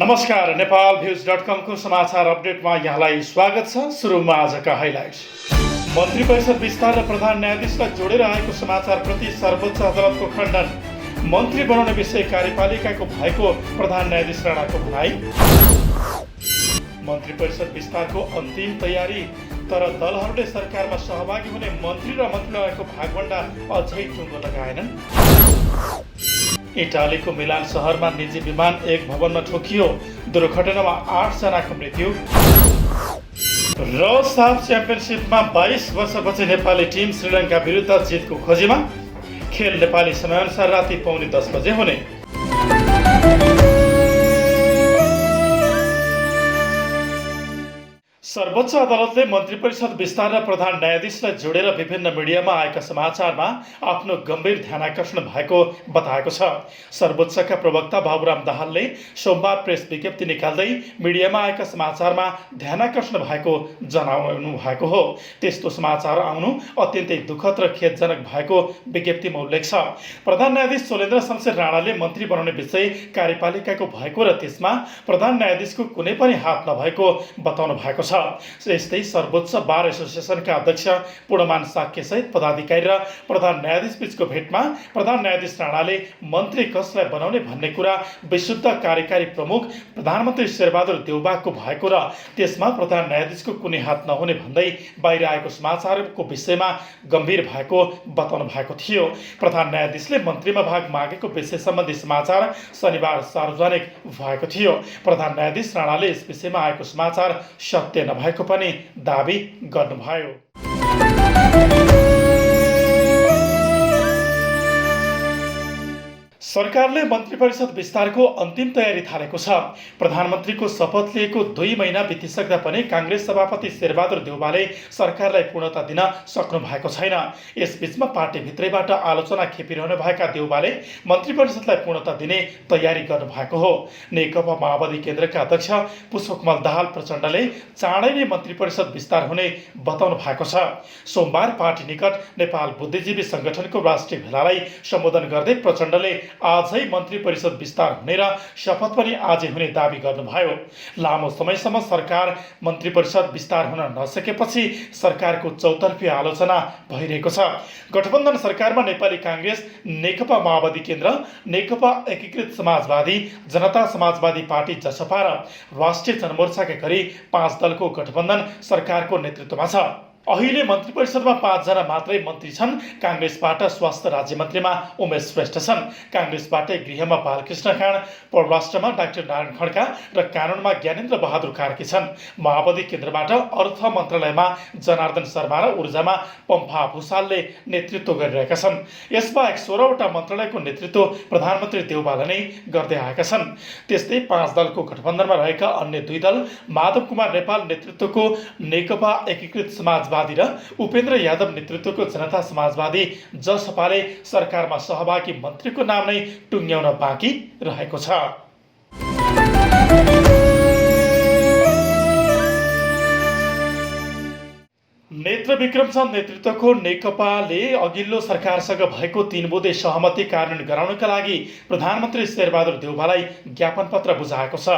नमस्कार, नेपालभ्युज.com को समाचार अपडेटमा यहाँलाई स्वागत छ। सुरुमा आजका हाइलाइट्स। मन्त्री परिषद विस्तार र प्रधान न्यायाधीशलाई जोडेर आएको समाचारप्रति सर्वोच्च अदालतको खण्डन। मन्त्री बनाउने विषय कार्यपालिकाको भएको प्रधान न्यायाधीश राणाको भनाई। मन्त्री परिषद विस्तारको अन्तिम तयारी, तर दलहरूले सरकारमा सहभागी हुने मन्त्री र मन्त्रालयको भागभण्डा अझै टुङ्गो लगाएनन्। इटालीको मिलान शहरमा निजी विमान एक भवनमा ठोकियो, दुर्घटनामा 8 जनाको मृत्यु। र साफ च्याम्पियनसिपमा 22 वर्षपछि नेपाली टिम श्रीलङ्का विरुद्ध जितको खोजीमा। खेल नेपाली समयअनुसार राति 9:45 बजे हुने। सर्वोच्च अदालतले मन्त्री परिषद विस्तार र प्रधान न्यायाधीशलाई जोडेर विभिन्न मिडियामा आएका समाचारमा आफ्नो गम्भीर ध्यानाकर्षण भएको बताएको छ। सर्वोच्चका प्रवक्ता बाबुराम दाहालले सोमबार प्रेस विज्ञप्ति निकाल्दै मिडियामा आएका समाचारमा ध्यानाकर्षण भएको जनाउनु भएको हो। त्यस्तो समाचार आउनु अत्यन्तै दुःखद र खेदजनक भएको विज्ञप्तिमा उल्लेख छ। प्रधान न्यायाधीश शैलेन्द्र शमशेर राणाले मन्त्री बनाउने विषय कार्यपालिकाको भएको र त्यसमा प्रधान न्यायाधीशको कुनै पनि हात नभएको बताउनु भएको छ। यस्तै सर्वोच्च बार एसोसिएसनका अध्यक्ष पूर्णमान साक्य सहित पदाधिकारी र प्रधान न्यायाधीश बीचको भेटमा प्रधान न्यायाधीश राणाले मन्त्री कसलाई बनाउने भन्ने कुरा विशुद्ध कार्यकारी प्रमुख प्रधानमन्त्री शेरबहादुर देउबाको भएको र त्यसमा प्रधान न्यायाधीशको कुनै हात नहुने भन्दै बाहिर आएको समाचारको विषयमा गम्भीर भएको बताउनु भएको थियो। प्रधान न्यायाधीशले मन्त्रीमा भाग मागेको विषय सम्बन्धी समाचार शनिबार सार्वजनिक भएको थियो। प्रधान न्यायाधीश राणाले यस विषयमा आएको समाचार सत्य नभएको पनि दाबी गर्नुभयो। सरकारले मन्त्री परिषद विस्तारको अन्तिम तयारी थालेको छ। प्रधानमन्त्रीको शपथ लिएको 2 महिना बितिसक्दा पनि काङ्ग्रेस सभापति शेरबहादुर देउबाले सरकारलाई पूर्णता दिन सक्नु भएको छैन। यसबीचमा पार्टीभित्रैबाट आलोचना खेपिरहनु भएका देउबाले मन्त्री परिषदलाई पूर्णता दिने तयारी गर्नु भएको हो। नेकपा माओवादी केन्द्रका अध्यक्ष पुष्पकमल दाहाल प्रचण्डले चाँडै नै मन्त्री परिषद विस्तार हुने बताउनु भएको छ। सोमबार पार्टी निकट नेपाल बुद्धिजीवी संगठनको राष्ट्रिय भेलालाई सम्बोधन गर्दै प्रचण्डले आजै मन्त्री परिषद विस्तार हुने र शपथ पनि आजै हुने दाबी गर्नुभयो। लामो समयसम्म सरकार मन्त्री परिषद विस्तार हुन नसकेपछि सरकारको चौतर्फी आलोचना भइरहेको छ। गठबन्धन सरकारमा नेपाली काङ्ग्रेस, नेकपा माओवादी केन्द्र, नेकपा एकीकृत समाजवादी, जनता समाजवादी पार्टी जसपा र राष्ट्रिय जनमोर्चाका गरी 5 दलको गठबन्धन सरकारको नेतृत्वमा छ। अहिले मन्त्री परिषदमा 5 जना मात्रै मन्त्री छन्। काङ्ग्रेसबाट स्वास्थ्य राज्यमन्त्रीमा उमेश श्रेष्ठ छन्, काङ्ग्रेसबाटै गृहमा बालकृष्ण खाँड, परराष्ट्रमा डाक्टर नारायण खड्का र कानुनमा ज्ञानेन्द्र बहादुर कार्की छन्। माओवादी केन्द्रबाट अर्थ मन्त्रालयमा जनार्दन शर्मा र ऊर्जामा पम्फा भूषालले नेतृत्व गरिरहेका छन्। यसबाहेक 16वटा मन्त्रालयको नेतृत्व प्रधानमन्त्री देउबाले नै गर्दै आएका छन्। त्यस्तै 5 दलको गठबन्धनमा रहेका अन्य 2 दल माधव कुमार नेपाल नेतृत्वको नेकपा एकीकृत समाजवादी र उपेन्द्र यादव नेतृत्वको जनता समाजवादी जसपाले सरकारमा सहभागी मन्त्रीको नाम नै टुङ्ग्याउन बाँकी रहेको छ। नेत्र विक्रम चन्द नेतृत्वको नेकपाले अघिल्लो सरकारसँग भएको 3 बुँदे सहमति कार्यान्वयन गराउनका लागि प्रधानमन्त्री शेरबहादुर देउबालाई ज्ञापन पत्र बुझाएको छ।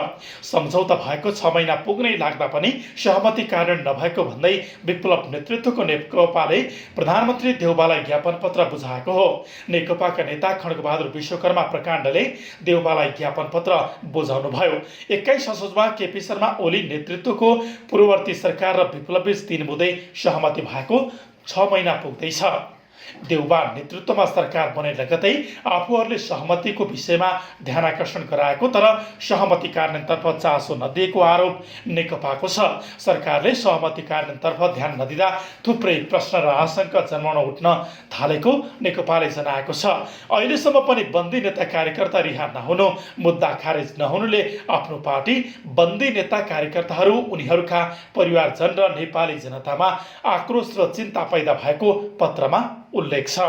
सम्झौता भएको 6 महिना पुग्नै लाग्दा पनि सहमति कार्यान्वयन नभएको भन्दै विप्लव नेतृत्वको नेकपाले प्रधानमन्त्री देउबालाई ज्ञापन पत्र बुझाएको हो। नेकपाका नेता खड्गबहादुर विश्वकर्मा प्रकाण्डले देउबालाई ज्ञापन पत्र बुझाउनुभयो। 21 असोजमा केपी शर्मा ओली नेतृत्वको पूर्ववर्ती सरकार र विप्लवबीच 3 बुँदे सहमति भएको 6 महिना पुग्दैछ। देउबा नेतृत्वमा सरकार बने लगतै आफूहरूले सहमतिको विषयमा ध्यानाकर्षण गराएको तर सहमति कार्यान्वयनतर्फ चासो नदिएको आरोप नेकपाको छ। सरकारले सहमति कार्यान्वयनतर्फ ध्यान नदिँदा थुप्रै प्रश्न र आशंका जन्माउन उठ्न थालेको नेकपाले जनाएको छ। अहिलेसम्म पनि बन्दी नेता कार्यकर्ता रिहा नहुनु, मुद्दा खारेज नहुनुले आफ्नो पार्टी बन्दी नेता कार्यकर्ताहरू, उनीहरूका परिवारजन र नेपाली जनतामा आक्रोश र चिन्ता पैदा भएको पत्रमा उल्लेख छ।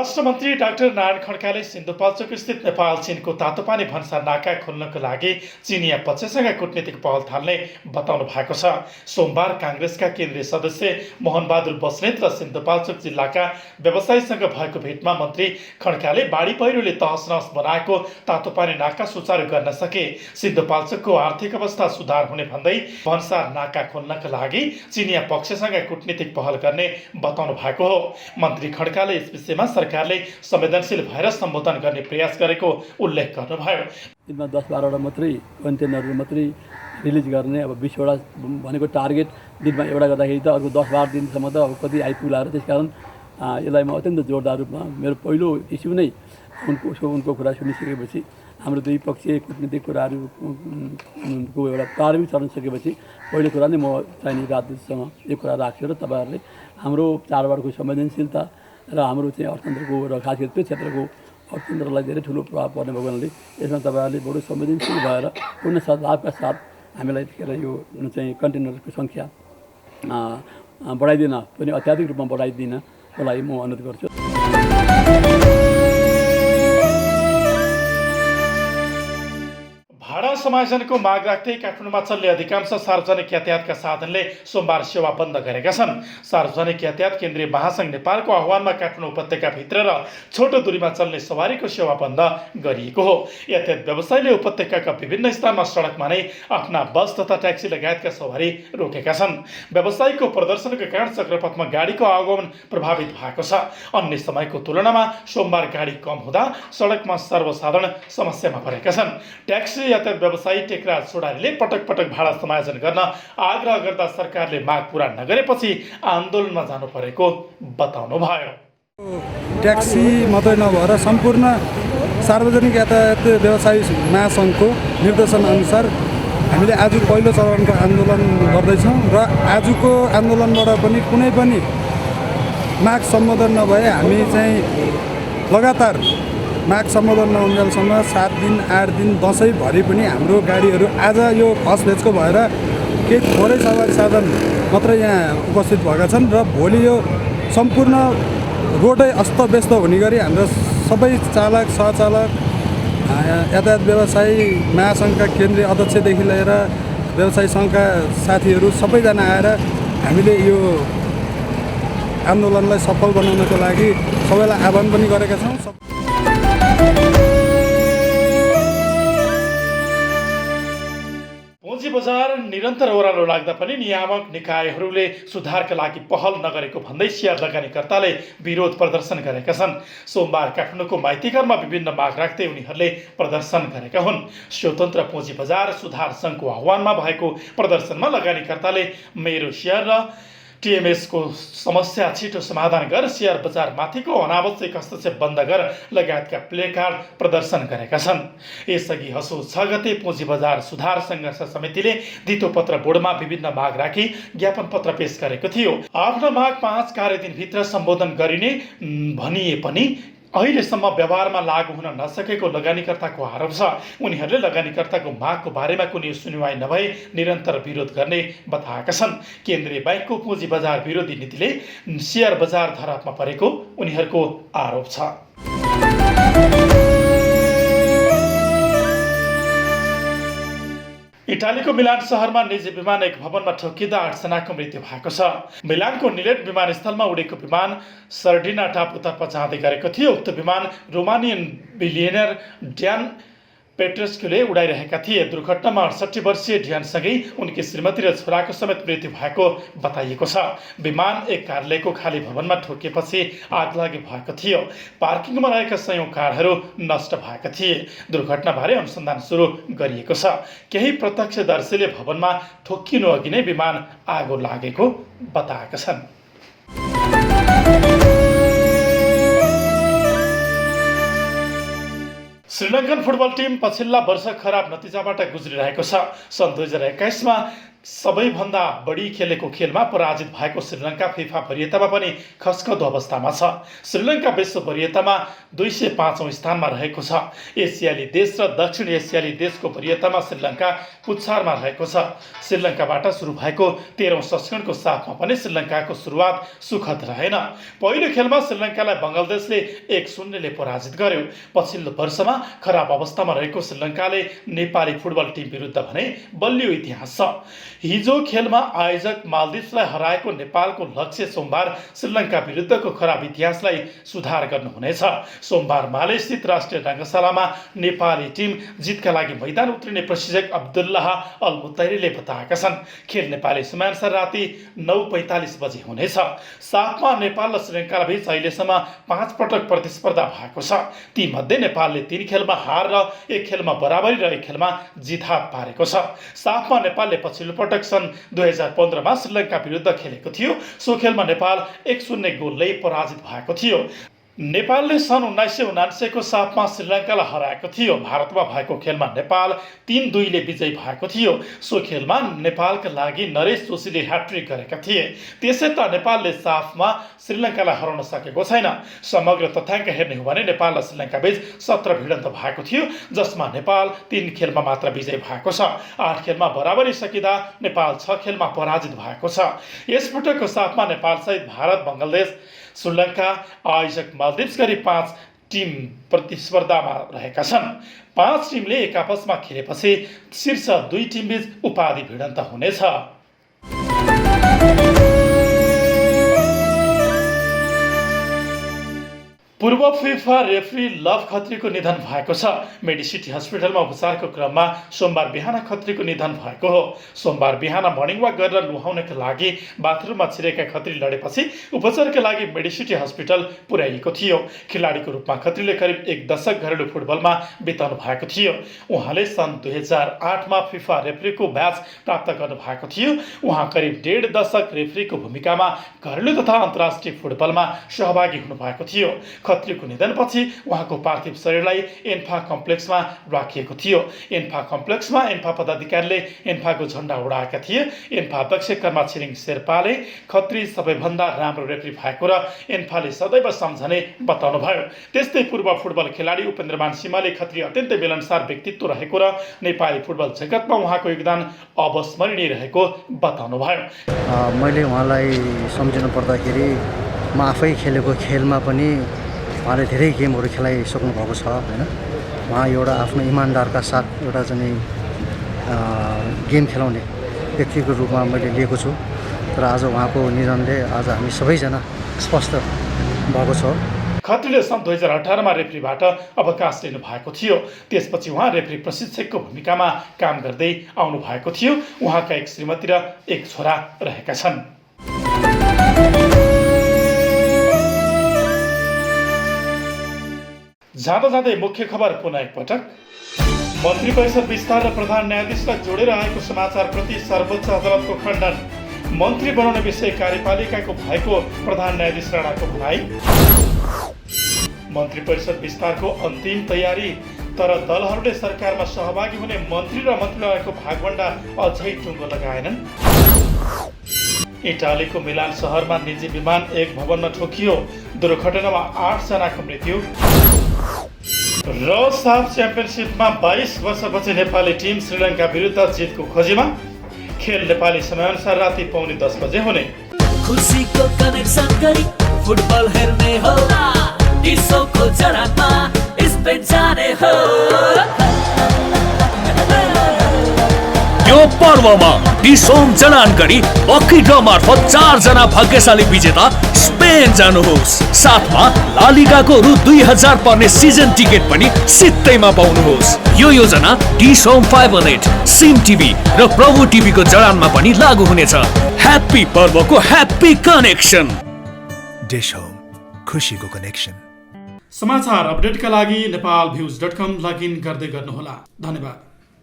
परराष्ट्र मन्त्री डाक्टर नारायण खड्काले सिन्धुपाल्चोक स्थित नेपाल चीनको तातोपानी भन्सार नाका खोल्नको लागि चिनिया पक्षसँग कूटनीतिक पहल थाल्ने बताउनु भएको छ। सोमबार काङ्ग्रेसका केन्द्रीय सदस्य मोहनबहादुर बस्नेत र सिन्धुपाल्चोक जिल्लाका व्यवसायीसँग भएको भेटमा मन्त्री खड्काले बाढी पहिरोले तहस-नहस बनाएको तातोपानी नाका सुचारू गर्न सके सिन्धुपाल्चोकको आर्थिक अवस्था सुधार हुने भन्दै भन्सार नाका खोल्नका लागि चिनिया पक्षसँग कूटनीतिक पहल गर्ने बताउनु भएको हो। मन्त्री खड्काले यस विषयमा सरकारले संवेदनशील भएर सम्बोधन गर्ने प्रयास गरेको उल्लेख गर्नुभयो। दिनमा 10-12वटा मात्रै कन्टेनरहरू मात्रै रिलिज गर्ने, अब 20वटा भनेको टार्गेट दिनमा एउटा गर्दाखेरि त अर्को 10-12 दिनसम्म त अब कति आइपुग्ला र त्यसकारण यसलाई म अत्यन्त जोरदार रूपमा मेरो पहिलो इस्यु नै उनको कुरा सुनिसकेपछि हाम्रो द्विपक्षीय कूटनीतिक कुराहरूको एउटा प्रारम्भिक चरण सकेपछि पहिलो कुरा नै म चाइनिज राजदूतसँग यो कुरा राख्छु र तपाईँहरूले हाम्रो चाडबाडको संवेदनशीलता र हाम्रो चाहिँ अर्थतन्त्रको र खास गरी त्यो क्षेत्रको अर्थतन्त्रलाई धेरै ठुलो प्रभाव पर्ने भएको हुनाले यसमा तपाईँहरूले बडो संवेदनशील भएर पूर्ण सद्भावका साथ हामीलाई यतिखेर यो चाहिँ कन्टेनरको सङ्ख्या बढाइदिन पनि अत्याधिक रूपमा बढाइदिनको लागि म अनुरोध गर्छु। भाडा समायोजनको माग राख्दै काठमाडौँमा चल्ने अधिकांश सार्वजनिक यातायातका साधनले सोमबार सेवा बन्द गरेका छन्। सार्वजनिक यातायात केन्द्रीय महासङ्घ नेपालको आह्वानमा काठमाडौँ उपत्यकाभित्र र छोटो दूरीमा चल्ने सवारीको सेवा बन्द गरिएको हो। यातायात व्यवसायीले उपत्यकाका विभिन्न स्थानमा सडकमा नै आफ्ना बस तथा ट्याक्सी लगायतका सवारी रोकेका छन्। व्यवसायीको प्रदर्शनको कारण चक्रपथमा गाडीको आवागमन प्रभावित भएको छ। अन्य समयको तुलनामा सोमबार गाडी कम हुँदा सडकमा सर्वसाधारण समस्यामा परेका छन्। ट्याक्सी यातायात व्यवसायी टेकराज चौडारीले पटक पटक भाडा समायोजन गर्न आग्रह गर्दा सरकारले माग पूरा नगरेपछि आन्दोलनमा जानु परेको बताउनु भयो। ट्याक्सी मात्रै नभएर सम्पूर्ण सार्वजनिक यातायात व्यवसायी महासङ्घको निर्देशन अनुसार हामीले आज पहिलो चरणको आन्दोलन गर्दैछौँ र आजको आन्दोलनबाट पनि कुनै पनि माग सम्बोधन नभए हामी चाहिँ लगातार माग सम्बोधन नहुन्जेलसम्म 7 दिन 8 दिन दसैँभरि पनि हाम्रो गाडीहरू आज यो खसभेजको भएर केही थोरै सवारी साधन मात्रै यहाँ उपस्थित भएका छन् र भोलि यो सम्पूर्ण रोडै अस्तव्यस्त हुने गरी हाम्रो सबै चालक सहचालक यातायात व्यवसायी महासङ्घका केन्द्रीय अध्यक्षदेखि लिएर व्यवसायी सङ्घका साथीहरू सबैजना आएर हामीले यो आन्दोलनलाई सफल बनाउनको लागि सबैलाई आह्वान पनि गरेका छौँ। पुँजी बजार निरन्तर ओह्रालो लाग्दा पनि नियामक निकायहरूले सुधारका लागि पहल नगरेको भन्दै सेयर लगानीकर्ताले विरोध प्रदर्शन गरेका छन्। सोमबार काठमाडौँको माइतीघरमा विभिन्न माग राख्दै उनीहरूले प्रदर्शन गरेका हुन्। स्वतन्त्र पुँजी बजार सुधार सङ्घको आह्वानमा भएको प्रदर्शनमा लगानीकर्ताले मेरो सेयर र टिएमएसको समस्या छिटो समाधान गर, सेयर बजार माथिको अनावश्यक हस्तक्षेप बन्द गर लगायतका प्लेकार्ड प्रदर्शन गरेका छन्। यसअघि असोज 6 गते पुँजी बजार सुधार सङ्घर्ष समितिले धितोपत्र बोर्डमा विभिन्न माग राखी ज्ञापन पत्र पेश गरेको थियो। आफ्ना माग 5 कार्यदिनभित्र सम्बोधन गरिने भनिए पनि अहिलेसम्म व्यवहारमा लागू हुन नसकेको लगानीकर्ताको आरोप छ। उनीहरूले लगानीकर्ताको मागको बारेमा कुनै सुनवाई नभई निरन्तर विरोध गर्ने बताएका छन्। केन्द्रीय ब्याङ्कको पुँजी बजार विरोधी नीतिले सेयर बजार धरापमा परेको उनीहरूको आरोप छ। इटालीको मिलान शहरमा निजी विमान एक भवनमा ठोकिँदा 8 जनाको मृत्यु भएको छ। मिलानको निलेट विमानस्थलमा उडेको विमान सर्डिना टापुतर्फ जाँदै गरेको थियो। उक्त विमान रोमानियन बिलियनर ड्यान पेट्रेस्क्यूले उडाइरहेका थिए। दुर्घटनामा 68 वर्षीय ड्यानसँगै उनकी श्रीमती र छोराको समेत मृत्यु भएको बताइएको छ। विमान एक कार्यालयको खाली भवनमा ठोकिएपछि आगलागी भएको थियो। पार्किङमा रहेका सयौं कारहरू नष्ट भएका थिए। दुर्घटनाबारे अनुसन्धान सुरु गरिएको छ। केही प्रत्यक्षदर्शीले भवनमा ठोकिनु अघि नै विमान आगो लागेको बताएका छन्। श्रीलङ्कन फुटबल टिम पछिल्ला वर्ष खराब नतिजाबाट गुज्रिरहेको छ। सन् 2021 मा सबैभन्दा बढी खेलेको खेलमा पराजित भएको श्रीलङ्का फिफा वरियतामा पनि खस्कदो अवस्थामा छ। श्रीलङ्का विश्व वरियतामा 205औं स्थानमा रहेको छ। एसियाली देश र दक्षिण एसियाली देशको वरियतामा श्रीलङ्का पुच्छारमा रहेको छ। श्रीलङ्काबाट सुरु भएको 13औं संस्करणको साथमा पनि श्रीलङ्काको सुरुवात सुखद रहेन। पहिलो खेलमा श्रीलङ्कालाई बङ्गलादेशले 1-0 ले पराजित गर्यो। पछिल्लो वर्षमा खराब अवस्थामा रहेको श्रीलङ्काले नेपाली फुटबल टिम विरुद्ध भने बलियो इतिहास छ। हिजो खेलमा आयोजक मालदिप्सलाई हराएको नेपालको लक्ष्य सोमबार श्रीलङ्का विरुद्धको खराब इतिहासलाई सुधार गर्नुहुनेछ। सोमबार मालेस्थित राष्ट्रिय रङ्गशालामा नेपाली टिम जितका लागि मैदान उत्रिने प्रशिक्षक अब्दुल्लाह अल मुतैरीले बताएका छन्। खेल नेपाली समयानुसार राति 9:45 बजे हुनेछ। साथमा नेपाल र श्रीलङ्का बीच अहिलेसम्म 5 पटक प्रतिस्पर्धा भएको छ। तीमध्ये नेपालले 3 खेलमा हार र 1 खेलमा बराबरी र 1 खेलमा जित हात पारेको छ। साथमा नेपालले पछिल्लो पटक सन् 2015 मा श्रीलङ्का विरुद्ध खेलेको थियो। सो खेलमा नेपाल 1-0 गोलले पराजित भएको थियो। नेपालले सन् 1979 को साथमा श्रीलङ्कालाई हराएको थियो। भारतमा भएको खेलमा नेपाल 3-2 ले विजयी भएको थियो। सो खेलमा नेपालका लागि नरेश जोशीले ह्याट्रिक गरेका थिए। त्यसै त नेपालले साफमा श्रीलङ्कालाई हराउन सकेको छैन। समग्र तथ्याङ्क हेर्ने हो भने नेपाल र श्रीलङ्का बीच 17 भिडन्त भएको थियो, जसमा नेपाल 3 खेलमा मात्र विजयी भएको छ। 8 खेलमा बराबरी सकिँदा नेपाल 6 खेलमा पराजित भएको छ। यसपटकको साथमा नेपालसहित भारत, बङ्गलादेश, श्रीलङ्का, आयोजक मालदिप्स गरी 5 टिम प्रतिस्पर्धामा रहेका छन्। 5 टिमले एक आपसमा खेलेपछि शीर्ष 2 टिम बीच उपाधि भिडन्त हुनेछ। पूर्व फिफा रेफ्री लभ खत्रीको निधन भएको छ। मेडिसिटी अस्पतालमा उपचारको क्रममा सोमबार बिहान खत्रीको निधन भएको हो। सोमबार बिहान मर्निङ वाक गरेर नुहाउनका लागि बाथरुममा छिरेका खत्री लडेपछि उपचारका लागि मेडिसिटी अस्पताल पुर्याइएको थियो। खेलाडीको रूपमा खत्रीले करिब 1 दशक घरेलु फुटबलमा बिताउनु भएको थियो। उहाँले सन् 2008 मा फिफा रेफ्रीको ब्याज प्राप्त गर्नु भएको थियो। उहाँ करिब 1.5 दशक रेफ्रीको भूमिकामा घरेलु तथा अन्तर्राष्ट्रिय फुटबलमा सहभागी हुनुभएको थियो। खत्रीको निधनपछि उहाँको पार्थिव शरीरलाई एन्फा कम्प्लेक्समा राखिएको थियो। एन्फा कम्प्लेक्समा एन्फा पदाधिकारीले एन्फाको झण्डा उडाएका थिए। एन्फा अध्यक्ष कर्मा छिरिङ शेर्पाले खत्री सबैभन्दा राम्रो रेफ्री भएको र एन्फाले सदैव सम्झने बताउनुभयो। त्यस्तै पूर्व फुटबल खेलाडी उपेन्द्रमान सिंहले खत्री अत्यन्तै मिलनसार व्यक्तित्व रहेको र नेपाली फुटबल जगतमा उहाँको योगदान अविस्मरणीय रहेको बताउनुभयो। मैले उहाँलाई सम्झिनु पर्दाखेरि म आफै खेलेको खेलमा पनि उहाँले धेरै गेमहरू खेलाइसक्नु भएको छ हैन। उहाँ एउटा आफ्नो इमान्दारका साथ एउटा चाहिँ गेम खेलाउने व्यक्तिको रूपमा मैले लिएको छु। तर आज उहाँको निधनले आज हामी सबैजना स्पष्ट भएको छ। खत्रीले सन् 2018 मा रेफ्रीबाट अवकाश लिनु भएको थियो। त्यसपछि उहाँ रेफ्री प्रशिक्षकको भूमिकामा काम गर्दै आउनु भएको थियो। उहाँका एक श्रीमती र एक छोरा रहेका छन्। जाँदा जाँदै मुख्य खबर पुनः एकपटक। मन्त्री परिषद विस्तार र प्रधान न्यायाधीशलाई जोडेर आएको समाचारप्रति सर्वोच्च अदालतको खण्डन। मन्त्री बनाउने विषय कार्यपालिकाको भएको प्रधान न्यायाधीश राणाको भनाई। मन्त्री परिषद विस्तारको अन्तिम तयारी, तर दलहरूले सरकारमा सहभागी हुने मन्त्री र मन्त्रालयको भागभण्डा अझै टुङ्गो लगाएनन्। इटालीको मिलान सहरमा निजी विमान एक भवनमा ठोकियो। दुर्घटनामा 8 जनाको मृत्यु। र साफ च्याम्पियनसिपमा 22 वर्षपछि नेपाली टिम श्रीलङ्का विरुद्ध जितको खोजीमा। खेल नेपाली समयअनुसार राति 9:45 बजे हुने। खुसीको कनेक्सन गरी फुटबल हेर्ने हो, डिसोको जडामा स्पेन जाने हो। यो पर्वमा डिसोम जडान गरी लकी ड्र मार्फत 4 जना भाग्यशाली विजेता स्पेन जानुहोस्। साथमा ला लिगाको रु 2000 पर्ने सिजन टिकट पनि सित्तैमा पाउनुहोस्। यो योजना डिसोम फाइबर नेट, सिम टिभी र प्रभु टिभीको जडानमा पनि लागू हुनेछ। ह्याप्पी पर्वको ह्याप्पी कनेक्सन। डिसोम, खुसीको कनेक्सन। समाचार अपडेटका लागि नेपालभ्युज.com लगइन गर्दै गर्नुहोला। धन्यवाद।